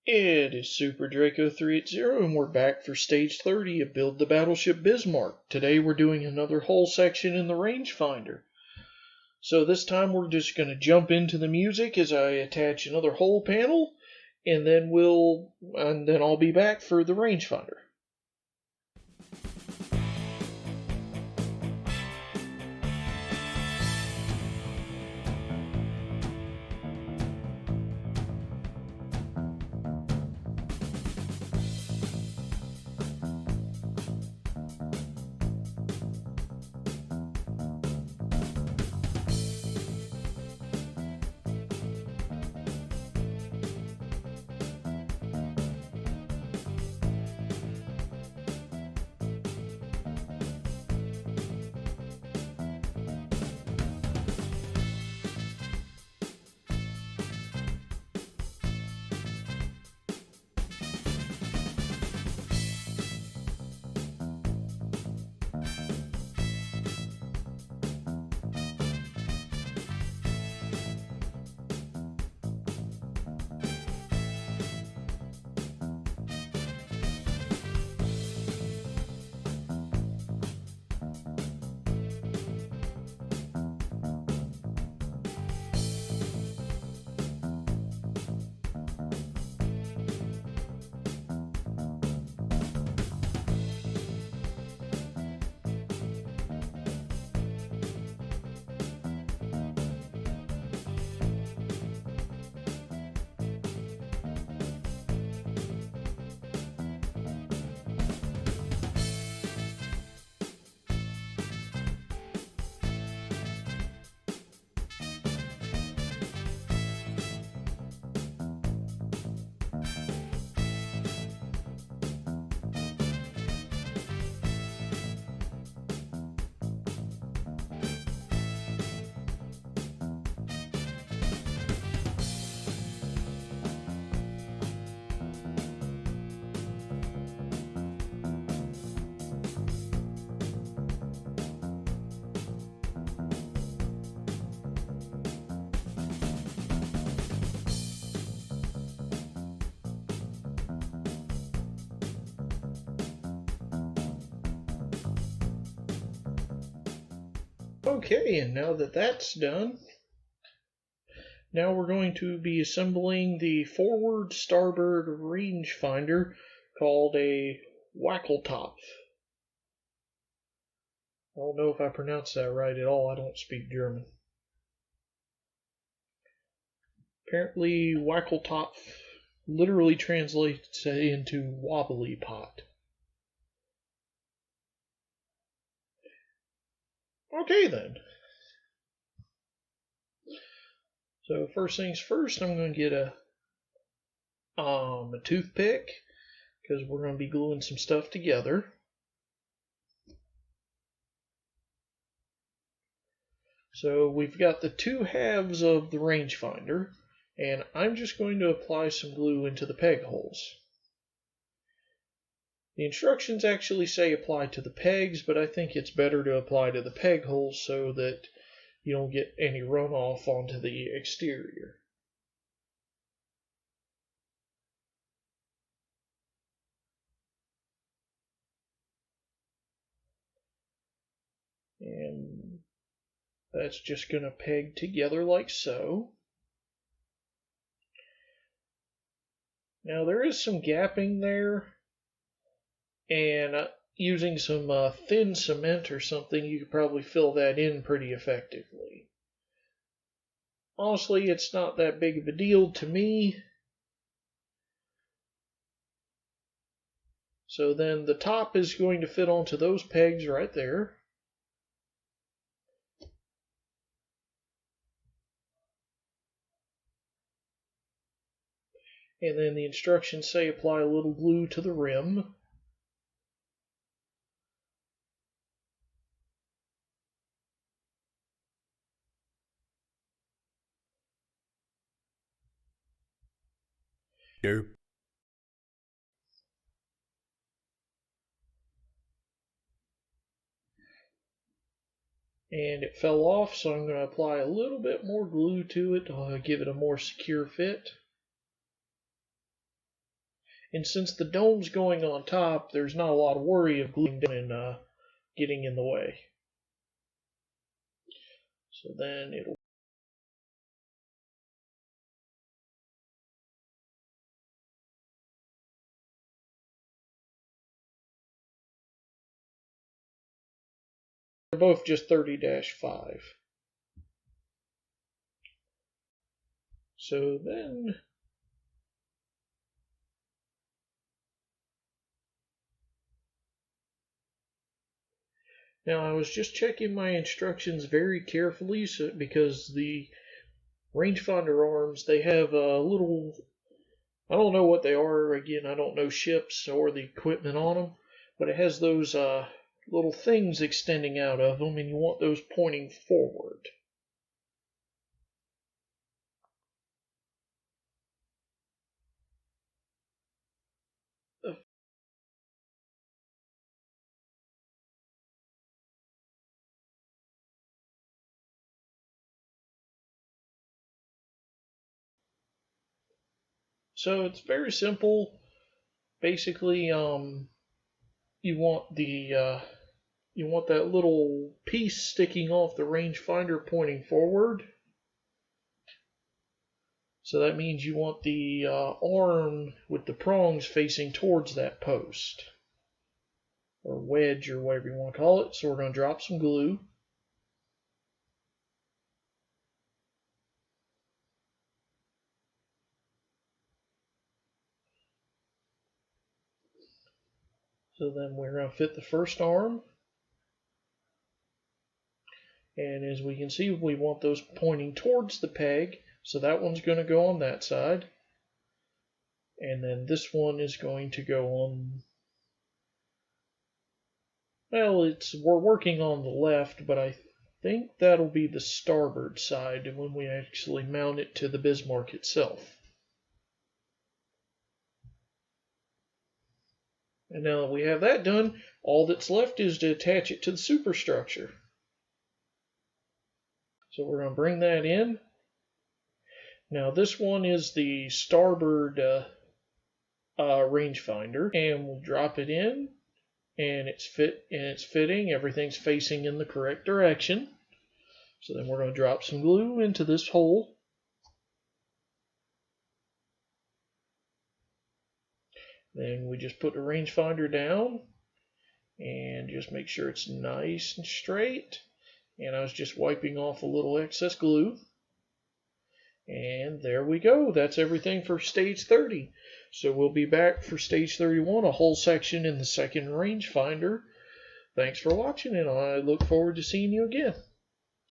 It is Super Draco 380 and we're back for stage 30 of Build the Battleship Bismarck. Today we're doing another whole section in the rangefinder. So this time we're just going to jump into the music as I attach another hull panel, and then I'll be back for the rangefinder. Okay, and now that that's done, now we're going to be assembling the forward starboard rangefinder called a Wackeltopf. I don't know if I pronounced that right at all. I don't speak German. Apparently, Wackeltopf literally translates into wobbly pot. Okay then. So first things first, I'm going to get a toothpick because we're going to be gluing some stuff together. So we've got the two halves of the rangefinder, and I'm just going to apply some glue into the peg holes. The instructions actually say apply to the pegs, but I think it's better to apply to the peg holes so that you don't get any runoff onto the exterior. And that's just going to peg together like so. Now there is some gapping there, and using some thin cement or something, you could probably fill that in pretty effectively. Honestly, it's not that big of a deal to me. So then the top is going to fit onto those pegs right there. And then the instructions say apply a little glue to the rim. Nope. And it fell off, so I'm going to apply a little bit more glue to it to give it a more secure fit. And since the dome's going on top, there's not a lot of worry of gluing down and getting in the way. So then it'll they're both just 30-5. So then now I was just checking my instructions very carefully because the rangefinder arms, they have a little, I don't know what they are, again, I don't know ships or the equipment on them, but it has those little things extending out of them, and you want those pointing forward. So it's very simple. Basically, you want that little piece sticking off the rangefinder pointing forward. So that means you want the arm with the prongs facing towards that post, or wedge, or whatever you want to call it. So we're going to drop some glue. So then we're going to fit the first arm. And as we can see, we want those pointing towards the peg. So that one's going to go on that side. And then this one is going to go on, well, we're working on the left, but I think that'll be the starboard side when we actually mount it to the Bismarck itself. And now that we have that done, all that's left is to attach it to the superstructure. So we're going to bring that in. Now this one is the starboard rangefinder, and we'll drop it in, and it's fitting. Everything's facing in the correct direction. So then we're going to drop some glue into this hole. Then we just put the rangefinder down and just make sure it's nice and straight. And I was just wiping off a little excess glue. And there we go. That's everything for stage 30. So we'll be back for stage 31, a whole section in the second rangefinder. Thanks for watching, and I look forward to seeing you again.